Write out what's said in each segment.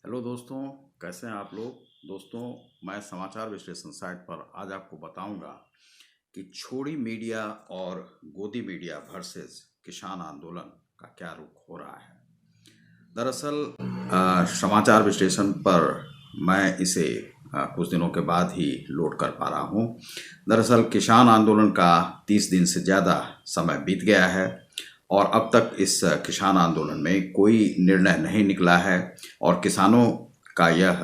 Hello दोस्तों, कैसे हैं आप लोग। दोस्तों, मैं समाचार विश्लेषण साइट पर आज आपको बताऊंगा कि छोड़ी मीडिया और गोदी मीडिया वर्सेस किसान आंदोलन का क्या रुख हो रहा है। दरअसल समाचार विश्लेषण पर मैं इसे कुछ दिनों के बाद ही लोड कर पा रहा हूँ। दरअसल किसान आंदोलन का 30 दिन से ज़्यादा समय बीत गया है और अब तक इस किसान आंदोलन में कोई निर्णय नहीं निकला है और किसानों का यह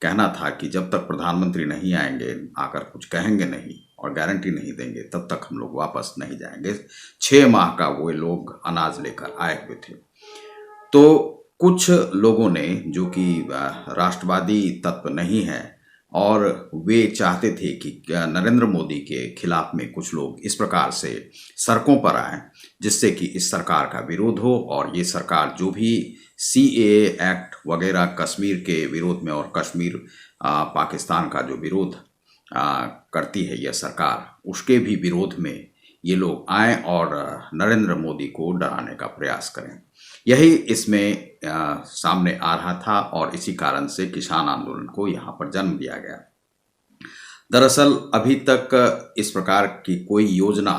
कहना था कि जब तक प्रधानमंत्री नहीं आएंगे, आकर कुछ कहेंगे नहीं और गारंटी नहीं देंगे, तब तक हम लोग वापस नहीं जाएंगे। 6 माह का वो लोग अनाज लेकर आए हुए थे। तो कुछ लोगों ने, जो कि राष्ट्रवादी तत्व नहीं है, और वे चाहते थे कि नरेंद्र मोदी के खिलाफ में कुछ लोग इस प्रकार से सड़कों पर आए जिससे कि इस सरकार का विरोध हो और ये सरकार जो भी CAA एक्ट वगैरह कश्मीर के विरोध में और कश्मीर पाकिस्तान का जो विरोध करती है यह सरकार, उसके भी विरोध में ये लोग आए और नरेंद्र मोदी को डराने का प्रयास करें। यही इसमें सामने आ रहा था और इसी कारण से किसान आंदोलन को यहाँ पर जन्म दिया गया। दरअसल अभी तक इस प्रकार की कोई योजना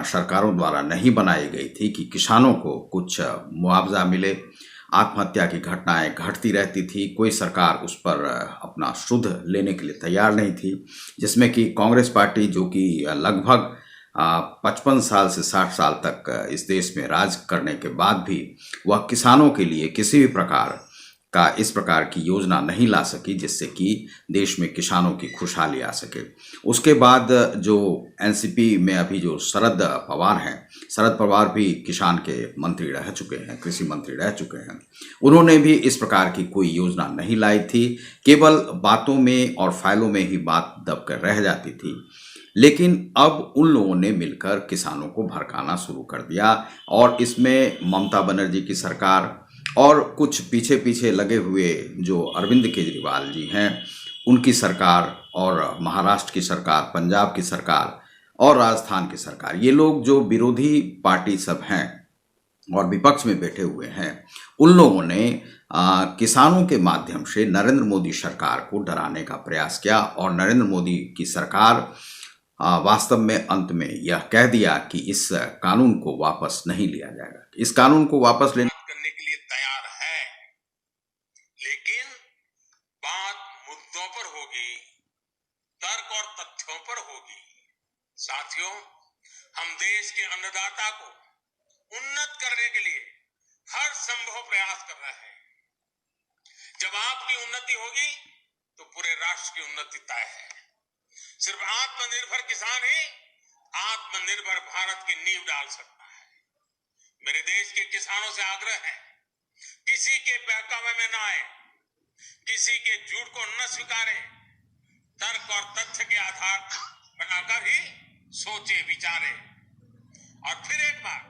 सरकारों द्वारा नहीं बनाई गई थी कि किसानों को कुछ मुआवजा मिले। आत्महत्या की घटनाएं घटती रहती थी, कोई सरकार उस पर अपना सुध लेने के लिए तैयार नहीं थी, जिसमें कि कांग्रेस पार्टी, जो कि लगभग 55 साल से 60 साल तक इस देश में राज करने के बाद भी वह किसानों के लिए किसी भी प्रकार का इस प्रकार की योजना नहीं ला सकी जिससे कि देश में किसानों की खुशहाली आ सके। उसके बाद जो NCP में अभी जो शरद पवार हैं, शरद पवार भी किसान के मंत्री रह चुके हैं, कृषि मंत्री रह चुके हैं। उन्होंने भी इस प्रकार की कोई योजना नहीं लाई थी, केवल बातों में और फाइलों में ही बात दबकर रह जाती थी। लेकिन अब उन लोगों ने मिलकर किसानों को भड़काना शुरू कर दिया और इसमें ममता बनर्जी की सरकार और कुछ पीछे पीछे लगे हुए जो अरविंद केजरीवाल जी हैं, उनकी सरकार और महाराष्ट्र की सरकार, पंजाब की सरकार और राजस्थान की सरकार, ये लोग जो विरोधी पार्टी सब हैं और विपक्ष में बैठे हुए हैं, उन लोगों ने किसानों के माध्यम से नरेंद्र मोदी सरकार को डराने का प्रयास किया और नरेंद्र मोदी की सरकार वास्तव में अंत में यह कह दिया कि इस कानून को वापस नहीं लिया जाएगा। इस कानून को वापस लेने करने के लिए तैयार है, लेकिन बात मुद्दों पर होगी, तर्क और तथ्यों पर होगी। साथियों, हम देश के अन्नदाता को उन्नत करने के लिए हर संभव प्रयास कर रहे हैं। जब आपकी उन्नति होगी तो पूरे राष्ट्र की उन्नति तय है। सिर्फ आत्मनिर्भर किसान ही आत्मनिर्भर भारत की नींव डाल सकता है। मेरे देश के किसानों से आग्रह है, किसी के बहकावे में न आए, किसी के झूठ को न स्वीकारें, तर्क और तथ्य के आधार बनाकर ही सोचे विचारे। और फिर एक बार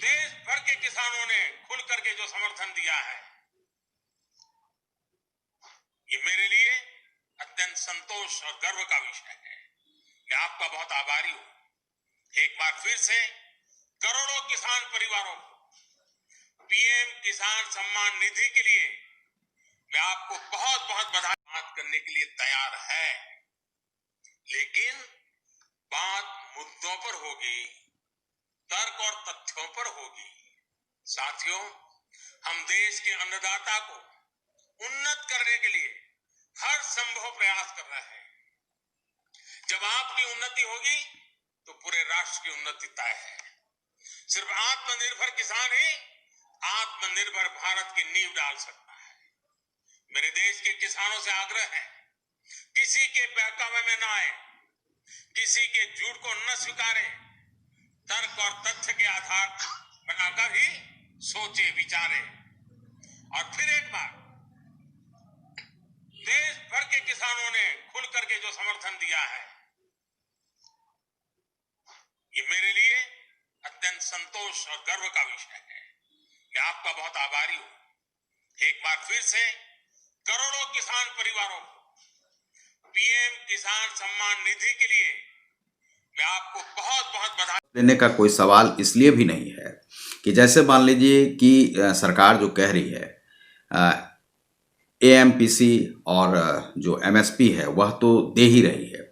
देश भर के किसानों ने खुल करके जो समर्थन दिया है, ये मेरे लिए अत्यंत संतोष और गर्व का विषय है। मैं आपका बहुत आभारी हूं। एक बार फिर से करोड़ों किसान परिवारों को PM किसान सम्मान निधि के लिए मैं आपको बहुत बहुत बधाई। बात करने के लिए तैयार है, लेकिन बात मुद्दों पर होगी, तर्क और तथ्यों पर होगी। साथियों, हम देश के अन्नदाता को उन्नत करने के लिए हर संभव प्रयास कर रहे हैं। जब आपकी उन्नति होगी तो पूरे राष्ट्र की उन्नति तय है। सिर्फ आत्मनिर्भर किसान ही आत्मनिर्भर भारत की नींव डाल सकता है। मेरे देश के किसानों से आग्रह है, किसी के बहकावे में न आए, किसी के झूठ को न स्वीकारें, तर्क और तथ्य के आधार बनाकर ही सोचे विचारे। और फिर एक बार देश भर के किसानों ने खुल करके जो समर्थन दिया है, ये मेरे लिए अत्यंत संतोष और गर्व का विषय है। मैं आपका बहुत आभारी हूं। एक बार फिर से करोड़ों किसान परिवारों को PM किसान सम्मान निधि के लिए मैं आपको बहुत बहुत बधाई देने का कोई सवाल इसलिए भी नहीं है कि जैसे मान लीजिए कि सरकार जो कह रही है एएमपीसी और जो एमएसपी है वह तो दे ही रही है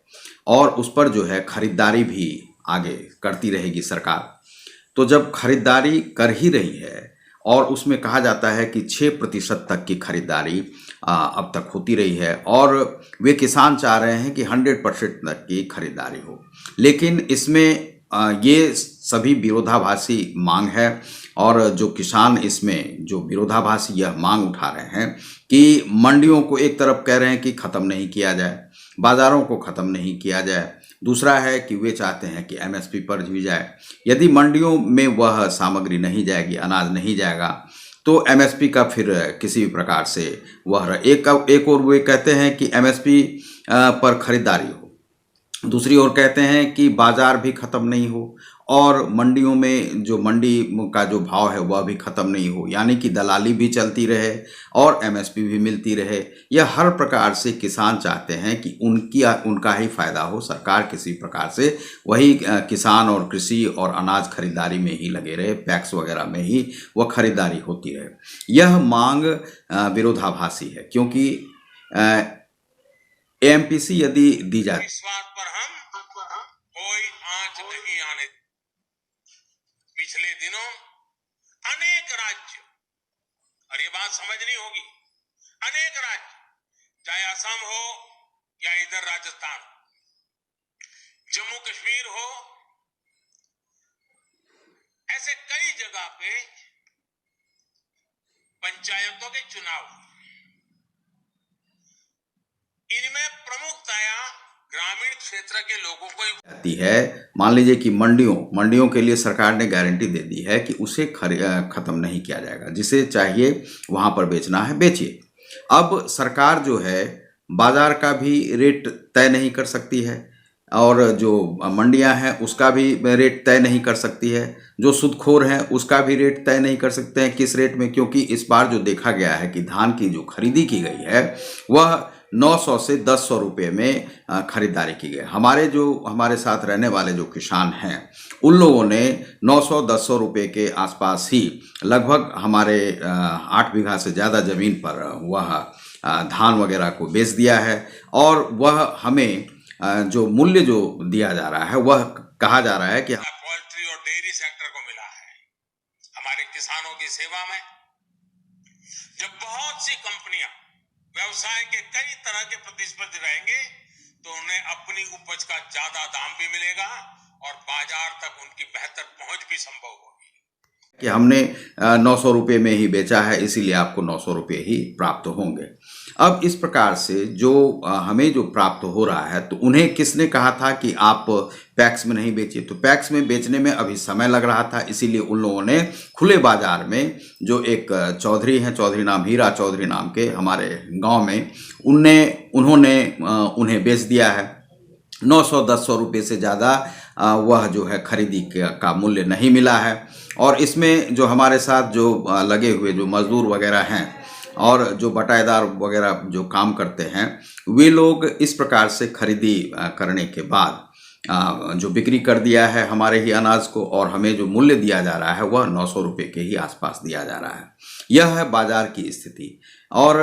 और उस पर जो है खरीदारी भी आगे करती रहेगी सरकार। तो जब खरीदारी कर ही रही है और उसमें कहा जाता है कि 6% तक की खरीदारी अब तक होती रही है और वे किसान चाह रहे हैं कि 100% तक की खरीदारी हो, लेकिन इसमें ये सभी विरोधाभासी मांग है और जो किसान इसमें जो विरोधाभासी यह मांग उठा रहे हैं कि मंडियों को एक तरफ कह रहे हैं कि ख़त्म नहीं किया जाए, बाज़ारों को ख़त्म नहीं किया जाए, दूसरा है कि वे चाहते हैं कि एमएसपी पर भी जाए। यदि मंडियों में वह सामग्री नहीं जाएगी, अनाज नहीं जाएगा, तो एमएसपी का फिर किसी भी प्रकार से वह एक और वे कहते हैं कि एमएसपी पर खरीदारी हो, दूसरी ओर कहते हैं कि बाज़ार भी ख़त्म नहीं हो और मंडियों में जो मंडी का जो भाव है वह भी ख़त्म नहीं हो, यानी कि दलाली भी चलती रहे और एमएसपी भी मिलती रहे। यह हर प्रकार से किसान चाहते हैं कि उनका ही फ़ायदा हो, सरकार किसी प्रकार से वही किसान और कृषि और अनाज खरीदारी में ही लगे रहे, पैक्स वगैरह में ही वह खरीदारी होती रहे। यह मांग विरोधाभासी है क्योंकि एएमपीसी यदि दी जाती इस बात पर हम कोई आंच नहीं आने। पिछले दिनों अनेक राज्य, और ये बात समझनी होगी, अनेक राज्य, चाहे असम हो या इधर राजस्थान, जम्मू कश्मीर हो, ऐसे कई जगह पे पंचायतों के चुनाव हुए। इनमें प्रमुखतया ग्रामीण क्षेत्र के लोगों को जाती है। मान लीजिए कि मंडियों के लिए सरकार ने गारंटी दे दी है कि उसे ख़त्म नहीं किया जाएगा, जिसे चाहिए वहाँ पर बेचना है बेचिए। अब सरकार जो है बाज़ार का भी रेट तय नहीं कर सकती है और जो मंडियां हैं उसका भी रेट तय नहीं कर सकती है, जो सूदखोर हैं उसका भी रेट तय नहीं कर सकते हैं किस रेट में, क्योंकि इस बार जो देखा गया है कि धान की जो खरीदी की गई है वह 900 से 1100 रुपये में खरीदारी की गई। हमारे साथ रहने वाले जो किसान हैं उन लोगों ने 900-1100 रुपये के आसपास ही लगभग हमारे 8 बीघा से ज़्यादा ज़मीन पर वह धान वगैरह को बेच दिया है और वह हमें जो मूल्य जो दिया जा रहा है वह कहा जा रहा है कि पोल्ट्री और डेयरी सेक्टर को मिला है। हमारे किसानों की सेवा में जब बहुत सी कंपनियां व्यवसाय के कई तरह के प्रतिस्पर्धी रहेंगे तो उन्हें अपनी उपज का ज्यादा दाम भी मिलेगा और बाजार तक उनकी बेहतर पहुंच भी संभव होगी। कि हमने 900 रुपये में ही बेचा है इसीलिए आपको 900 रुपये ही प्राप्त होंगे। अब इस प्रकार से जो हमें जो प्राप्त हो रहा है, तो उन्हें किसने कहा था कि आप पैक्स में नहीं बेचिए, तो पैक्स में बेचने में अभी समय लग रहा था, इसीलिए उन लोगों ने खुले बाजार में जो एक चौधरी हैं, चौधरी नाम हीरा चौधरी नाम के हमारे गांव में उन्होंने उन्हें बेच दिया है। 900-1100 रुपये से ज़्यादा वह जो है खरीदी का मूल्य नहीं मिला है और इसमें जो हमारे साथ जो लगे हुए जो मजदूर वगैरह हैं और जो बटाईदार वगैरह जो काम करते हैं वे लोग इस प्रकार से खरीदी करने के बाद जो बिक्री कर दिया है हमारे ही अनाज को और हमें जो मूल्य दिया जा रहा है वह 900 रुपये के ही आसपास दिया जा रहा है। यह है बाजार की स्थिति। और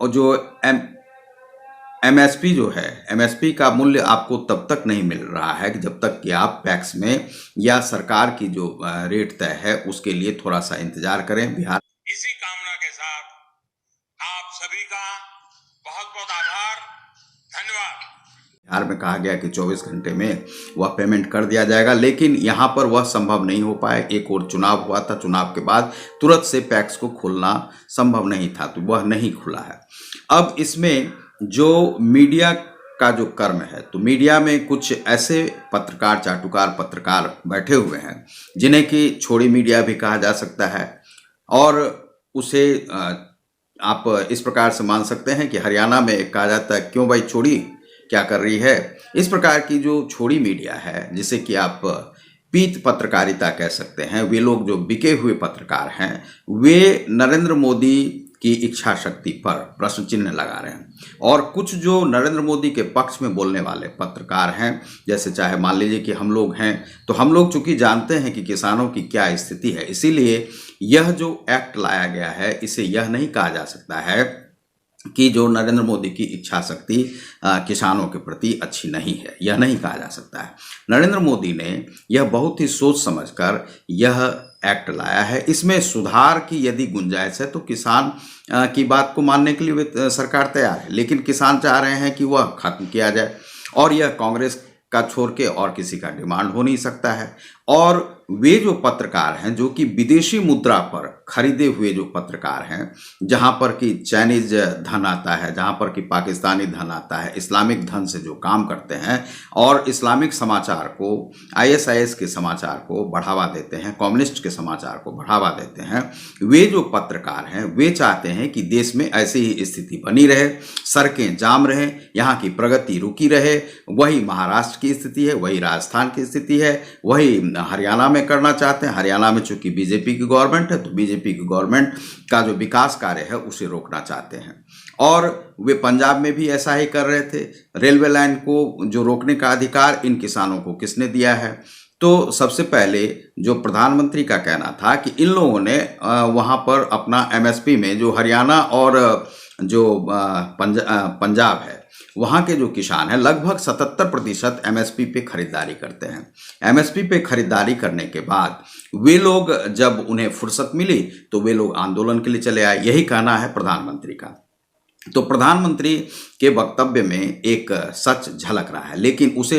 जो एमएसपी जो है, एमएसपी का मूल्य आपको तब तक नहीं मिल रहा है कि जब तक कि आप पैक्स में या सरकार की जो रेट तय है उसके लिए थोड़ा सा इंतजार करें। बिहार इसी कामना के साथ आप सभी का बहुत बहुत आभार, धन्यवाद। बिहार में कहा गया कि 24 घंटे में वह पेमेंट कर दिया जाएगा, लेकिन यहाँ पर वह संभव नहीं हो पाए। एक और चुनाव हुआ था, चुनाव के बाद तुरंत से पैक्स को खोलना संभव नहीं था, तो वह नहीं खुला है। अब इसमें जो मीडिया का जो कर्म है, तो मीडिया में कुछ ऐसे पत्रकार, चाटुकार पत्रकार बैठे हुए हैं जिन्हें कि छोड़ी मीडिया भी कहा जा सकता है और उसे आप इस प्रकार से मान सकते हैं कि हरियाणा में कहा जाता है क्यों भाई छोड़ी क्या कर रही है। इस प्रकार की जो छोड़ी मीडिया है, जिसे कि आप पीत पत्रकारिता कह सकते हैं, वे लोग जो बिके हुए पत्रकार हैं वे नरेंद्र मोदी की इच्छा शक्ति पर प्रश्न चिन्ह लगा रहे हैं। और कुछ जो नरेंद्र मोदी के पक्ष में बोलने वाले पत्रकार हैं, जैसे चाहे मान लीजिए कि हम लोग हैं, तो हम लोग चूंकि जानते हैं कि किसानों की क्या स्थिति है, इसीलिए यह जो एक्ट लाया गया है इसे यह नहीं कहा जा सकता है कि जो नरेंद्र मोदी की इच्छा शक्ति किसानों के प्रति अच्छी नहीं है, यह नहीं कहा जा सकता है। नरेंद्र मोदी ने यह बहुत ही सोच समझकर यह एक्ट लाया है। इसमें सुधार की यदि गुंजाइश है तो किसान की बात को मानने के लिए सरकार तैयार है, लेकिन किसान चाह रहे हैं कि वह खत्म किया जाए, और यह कांग्रेस का छोड़ के और किसी का डिमांड हो नहीं सकता है। और वे जो पत्रकार हैं जो कि विदेशी मुद्रा पर खरीदे हुए जो पत्रकार हैं, जहां पर कि चाइनीज धन आता है, जहां पर कि पाकिस्तानी धन आता है, इस्लामिक धन से जो काम करते हैं और इस्लामिक समाचार को, आईएसआईएस के समाचार को बढ़ावा देते हैं, कम्युनिस्ट के समाचार को बढ़ावा देते हैं, वे जो पत्रकार हैं वे चाहते हैं कि देश में ऐसी ही स्थिति बनी रहे, सड़कें जाम रहे, यहाँ की प्रगति रुकी रहे। वही महाराष्ट्र की स्थिति है, वही राजस्थान की स्थिति है, वही हरियाणा में करना चाहते हैं। हरियाणा में चूंकि बीजेपी की गवर्नमेंट है तो बीजेपी की गवर्नमेंट का जो विकास कार्य है उसे रोकना चाहते हैं। और वे पंजाब में भी ऐसा ही कर रहे थे। रेलवे लाइन को जो रोकने का अधिकार इन किसानों को किसने दिया है? तो सबसे पहले जो प्रधानमंत्री का कहना था कि इन लोगों ने वहाँ पर अपना एमएसपी में जो हरियाणा और जो पंजाब है वहाँ के जो किसान हैं लगभग 77% एमएसपी पे खरीदारी करते हैं। एमएसपी पे खरीदारी करने के बाद वे लोग जब उन्हें फुर्सत मिली तो वे लोग आंदोलन के लिए चले आए, यही कहना है प्रधानमंत्री का। तो प्रधानमंत्री के वक्तव्य में एक सच झलक रहा है, लेकिन उसे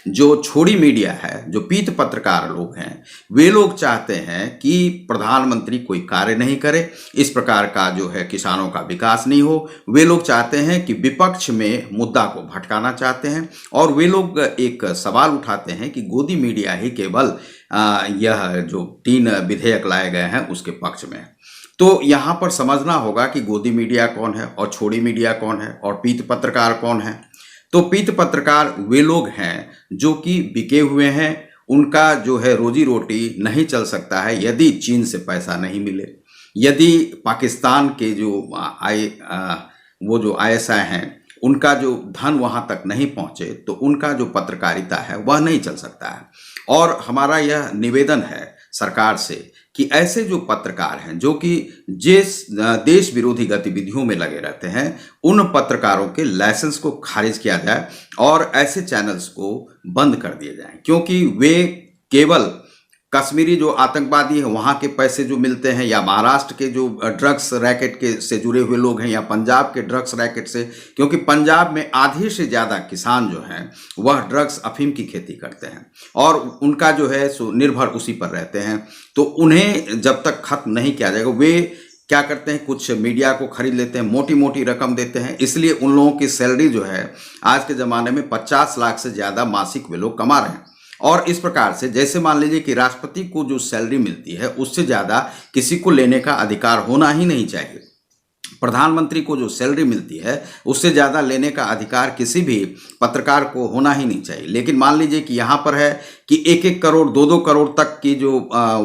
जो छोड़ी मीडिया है, जो पीत पत्रकार लोग हैं, वे लोग चाहते हैं कि प्रधानमंत्री कोई कार्य नहीं करे, इस प्रकार का जो है किसानों का विकास नहीं हो। वे लोग चाहते हैं कि विपक्ष में मुद्दा को भटकाना चाहते हैं, और वे लोग एक सवाल उठाते हैं कि गोदी मीडिया ही केवल यह जो 3 विधेयक लाए गए हैं उसके पक्ष में है। तो यहाँ पर समझना होगा कि गोदी मीडिया कौन है और छोड़ी मीडिया कौन है और पीत पत्रकार कौन है। तो पीत पत्रकार वे लोग हैं जो कि बिके हुए हैं, उनका जो है रोजी रोटी नहीं चल सकता है यदि चीन से पैसा नहीं मिले, यदि पाकिस्तान के जो वो जो आईएसआई हैं उनका जो धन वहाँ तक नहीं पहुँचे तो उनका जो पत्रकारिता है वह नहीं चल सकता है। और हमारा यह निवेदन है सरकार से कि ऐसे जो पत्रकार हैं जो कि जिस देश विरोधी गतिविधियों में लगे रहते हैं, उन पत्रकारों के लाइसेंस को खारिज किया जाए और ऐसे चैनल्स को बंद कर दिए जाएं, क्योंकि वे केवल कश्मीरी जो आतंकवादी हैं वहाँ के पैसे जो मिलते हैं, या महाराष्ट्र के जो ड्रग्स रैकेट के से जुड़े हुए लोग हैं, या पंजाब के ड्रग्स रैकेट से, क्योंकि पंजाब में आधे से ज़्यादा किसान जो हैं वह ड्रग्स अफीम की खेती करते हैं और उनका जो है सो निर्भर उसी पर रहते हैं। तो उन्हें जब तक खत्म नहीं किया जाएगा, वे क्या करते हैं, कुछ मीडिया को खरीद लेते हैं, मोटी मोटी रकम देते हैं, इसलिए उन लोगों की सैलरी जो है आज के ज़माने में 50 लाख से ज़्यादा मासिक वे लोग कमा रहे हैं। और इस प्रकार से जैसे मान लीजिए कि राष्ट्रपति को जो सैलरी मिलती है उससे ज़्यादा किसी को लेने का अधिकार होना ही नहीं चाहिए। प्रधानमंत्री को जो सैलरी मिलती है उससे ज़्यादा लेने का अधिकार किसी भी पत्रकार को होना ही नहीं चाहिए। लेकिन मान लीजिए कि यहाँ पर है कि 1-1 करोड़ 2-2 करोड़ तक की जो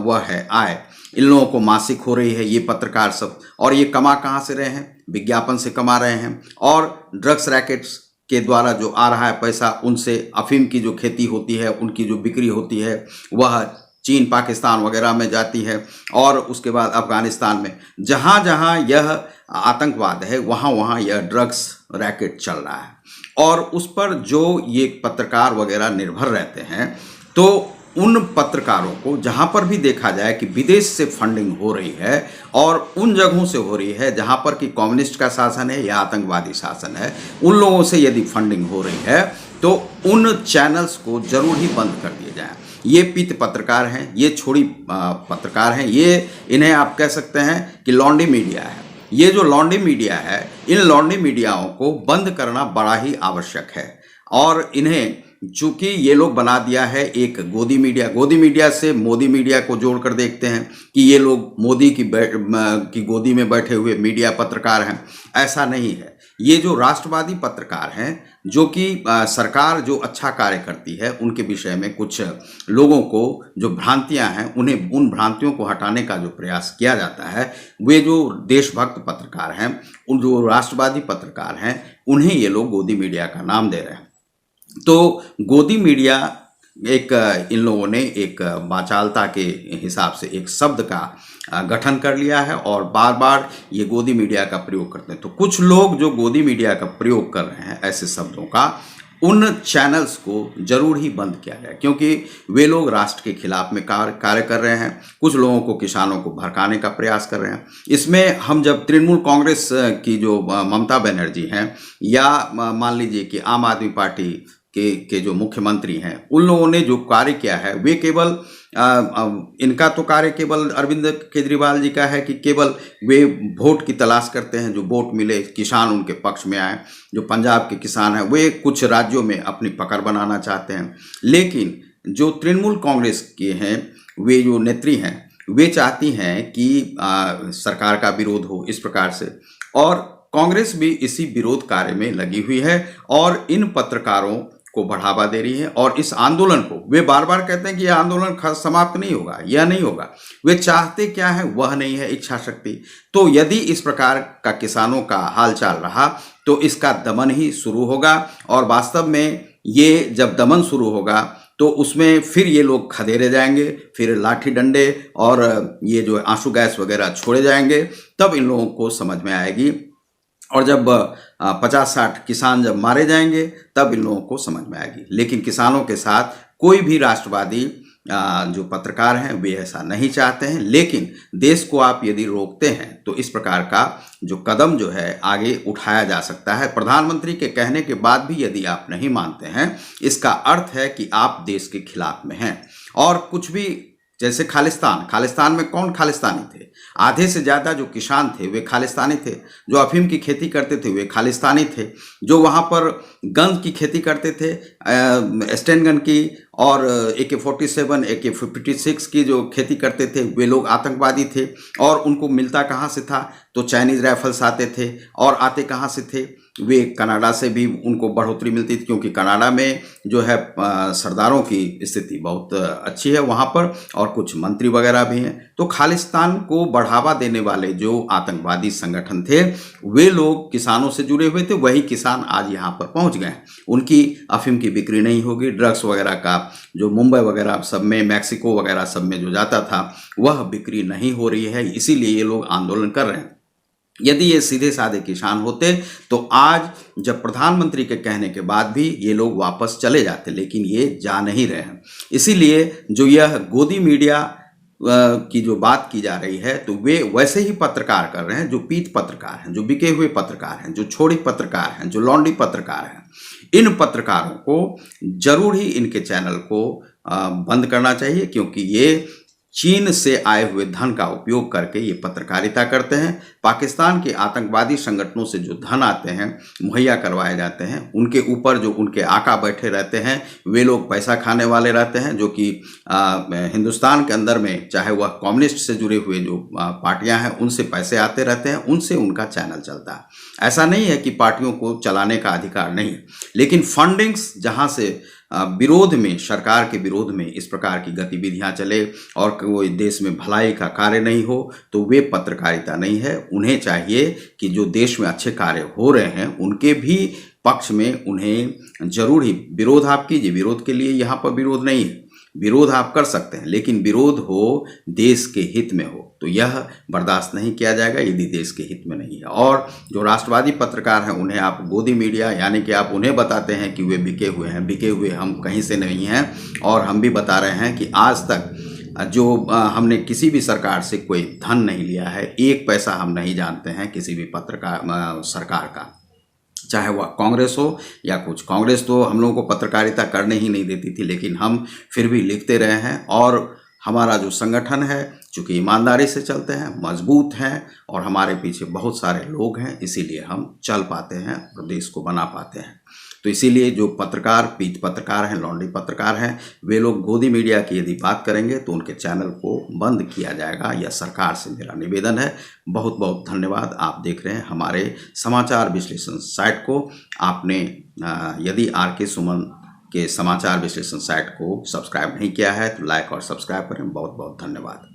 वह है आय इन लोगों को मासिक हो रही है, ये पत्रकार सब। और ये कमा कहाँ से रहे हैं? विज्ञापन से कमा रहे हैं, और ड्रग्स रैकेट्स के द्वारा जो आ रहा है पैसा, उनसे अफीम की जो खेती होती है, उनकी जो बिक्री होती है वह चीन, पाकिस्तान वगैरह में जाती है, और उसके बाद अफगानिस्तान में जहाँ जहाँ यह आतंकवाद है वहाँ वहाँ यह ड्रग्स रैकेट चल रहा है। और उस पर जो ये पत्रकार वगैरह निर्भर रहते हैं, तो उन पत्रकारों को जहाँ पर भी देखा जाए कि विदेश से फंडिंग हो रही है और उन जगहों से हो रही है जहाँ पर कि कम्युनिस्ट का शासन है या आतंकवादी शासन है, उन लोगों से यदि फंडिंग हो रही है तो उन चैनल्स को जरूर ही बंद कर दिए जाए। ये पीत पत्रकार हैं, ये छोड़ी पत्रकार हैं, ये इन्हें आप कह सकते हैं कि लॉन्डी मीडिया है। ये जो लॉन्डी मीडिया है, इन लॉन्डी मीडियाओं को बंद करना बड़ा ही आवश्यक है। और इन्हें चूंकि ये लोग बना दिया है एक गोदी मीडिया से मोदी मीडिया को जोड़कर देखते हैं कि ये लोग मोदी की गोदी में बैठे हुए मीडिया पत्रकार हैं। ऐसा नहीं है, ये जो राष्ट्रवादी पत्रकार हैं, जो कि सरकार जो अच्छा कार्य करती है उनके विषय में कुछ लोगों को जो भ्रांतियां हैं उन्हें उन भ्रांतियों को हटाने का जो प्रयास किया जाता है, वे जो देशभक्त पत्रकार हैं, उन जो राष्ट्रवादी पत्रकार हैं, उन्हें ये लोग गोदी मीडिया का नाम दे रहे हैं। तो गोदी मीडिया इन लोगों ने एक वाचालता के हिसाब से एक शब्द का गठन कर लिया है और बार बार ये गोदी मीडिया का प्रयोग करते हैं। तो कुछ लोग जो गोदी मीडिया का प्रयोग कर रहे हैं ऐसे शब्दों का, उन चैनल्स को जरूर ही बंद किया जाए, क्योंकि वे लोग राष्ट्र के खिलाफ में कार्य कर रहे हैं। कुछ लोगों को, किसानों को भड़काने का प्रयास कर रहे हैं। इसमें हम जब तृणमूल कांग्रेस की जो ममता बनर्जी हैं, या मान लीजिए कि आम आदमी पार्टी के जो मुख्यमंत्री हैं, उन लोगों ने जो कार्य किया है, वे केवल इनका तो कार्य केवल अरविंद केजरीवाल जी का है कि केवल वे वोट की तलाश करते हैं, जो वोट मिले, किसान उनके पक्ष में आए। जो पंजाब के किसान हैं, वे कुछ राज्यों में अपनी पकड़ बनाना चाहते हैं। लेकिन जो तृणमूल कांग्रेस के हैं, वे जो नेत्री हैं, वे चाहती हैं कि सरकार का विरोध हो इस प्रकार से, और कांग्रेस भी इसी विरोध कार्य में लगी हुई है और इन पत्रकारों को बढ़ावा दे रही है। और इस आंदोलन को वे बार बार कहते हैं कि यह आंदोलन समाप्त नहीं होगा, यह नहीं होगा। वे चाहते क्या है, वह नहीं है इच्छा शक्ति। तो यदि इस प्रकार का किसानों का हालचाल रहा तो इसका दमन ही शुरू होगा, और वास्तव में ये जब दमन शुरू होगा तो उसमें फिर ये लोग खदेड़े जाएंगे, फिर लाठी डंडे और ये जो आंसू गैस वगैरह छोड़े जाएंगे। तब इन लोगों को समझ में आएगी, और जब 50-60 किसान जब मारे जाएंगे तब इन लोगों को समझ में आएगी। लेकिन किसानों के साथ कोई भी राष्ट्रवादी जो पत्रकार हैं वे ऐसा नहीं चाहते हैं। लेकिन देश को आप यदि रोकते हैं तो इस प्रकार का जो कदम जो है आगे उठाया जा सकता है। प्रधानमंत्री के कहने के बाद भी यदि आप नहीं मानते हैं, इसका अर्थ है कि आप देश के खिलाफ में हैं। और कुछ भी, जैसे खालिस्तान में कौन खालिस्तानी थे? आधे से ज़्यादा जो किसान थे वे खालिस्तानी थे। जो अफीम की खेती करते थे वे खालिस्तानी थे। जो वहाँ पर गन की खेती करते थे, स्टेन गन की और AK-47, AK-56 की जो खेती करते थे, वे लोग आतंकवादी थे। और उनको मिलता कहाँ से था? तो चाइनीज़ राइफल्स आते थे, और आते कहाँ से थे? वे कनाडा से भी उनको बढ़ोतरी मिलती थी, क्योंकि कनाडा में जो है सरदारों की स्थिति बहुत अच्छी है वहाँ पर, और कुछ मंत्री वगैरह भी हैं। तो खालिस्तान को बढ़ावा देने वाले जो आतंकवादी संगठन थे, वे लोग किसानों से जुड़े हुए थे। वही किसान आज यहाँ पर पहुँच गए। उनकी अफीम की बिक्री नहीं होगी, ड्रग्स वगैरह का जो मुंबई वगैरह सब में, मैक्सिको वगैरह सब में जो जाता था, वह बिक्री नहीं हो रही है। इसीलिए ये लोग आंदोलन कर रहे हैं। यदि ये सीधे साधे किसान होते तो आज जब प्रधानमंत्री के कहने के बाद भी ये लोग वापस चले जाते, लेकिन ये जा नहीं रहे हैं। इसीलिए जो यह गोदी मीडिया की जो बात की जा रही है, तो वे वैसे ही पत्रकार कर रहे हैं जो पीत पत्रकार हैं, जो बिके हुए पत्रकार हैं, जो छोड़ी पत्रकार हैं, जो लौंडी पत्रकार हैं। इन पत्रकारों को जरूर ही इनके चैनल को बंद करना चाहिए, क्योंकि ये चीन से आए हुए धन का उपयोग करके ये पत्रकारिता करते हैं। पाकिस्तान के आतंकवादी संगठनों से जो धन आते हैं, मुहैया करवाए जाते हैं, उनके ऊपर जो उनके आका बैठे रहते हैं, वे लोग पैसा खाने वाले रहते हैं, जो कि हिंदुस्तान के अंदर में चाहे वह कम्युनिस्ट से जुड़े हुए जो पार्टियां हैं, उनसे पैसे आते रहते हैं, उनसे उनका चैनल चलता है। ऐसा नहीं है कि पार्टियों को चलाने का अधिकार नहीं, लेकिन फंडिंग्स जहाँ से विरोध में, सरकार के विरोध में इस प्रकार की गतिविधियां चले और कोई देश में भलाई का कार्य नहीं हो, तो वे पत्रकारिता नहीं है। उन्हें चाहिए कि जो देश में अच्छे कार्य हो रहे हैं उनके भी पक्ष में उन्हें जरूर ही विरोध आप कीजिए। विरोध के लिए यहाँ पर विरोध नहीं है, विरोध आप कर सकते हैं, लेकिन विरोध हो देश के हित में हो, तो यह बर्दाश्त नहीं किया जाएगा यदि देश के हित में नहीं है। और जो राष्ट्रवादी पत्रकार हैं उन्हें आप गोदी मीडिया, यानी कि आप उन्हें बताते हैं कि वे बिके हुए हैं। बिके हुए हम कहीं से नहीं हैं, और हम भी बता रहे हैं कि आज तक जो हमने किसी भी सरकार से कोई धन नहीं लिया है, एक पैसा हम नहीं जानते हैं किसी भी सरकार का, चाहे वह कांग्रेस हो या कुछ। कांग्रेस तो हम लोगों को पत्रकारिता करने ही नहीं देती थी, लेकिन हम फिर भी लिखते रहे हैं। और हमारा जो संगठन है, चूँकि ईमानदारी से चलते हैं, मजबूत हैं, और हमारे पीछे बहुत सारे लोग हैं, इसीलिए हम चल पाते हैं और देश को बना पाते हैं। तो इसीलिए जो पत्रकार, पीत पत्रकार हैं, लौंडी पत्रकार हैं, वे लोग गोदी मीडिया की यदि बात करेंगे तो उनके चैनल को बंद किया जाएगा। यह सरकार से मेरा निवेदन है। बहुत बहुत धन्यवाद। आप देख रहे हैं हमारे समाचार विश्लेषण साइट को। आपने यदि RK सुमन के समाचार विश्लेषण साइट को सब्सक्राइब नहीं किया है तो लाइक और सब्सक्राइब करें। बहुत बहुत धन्यवाद।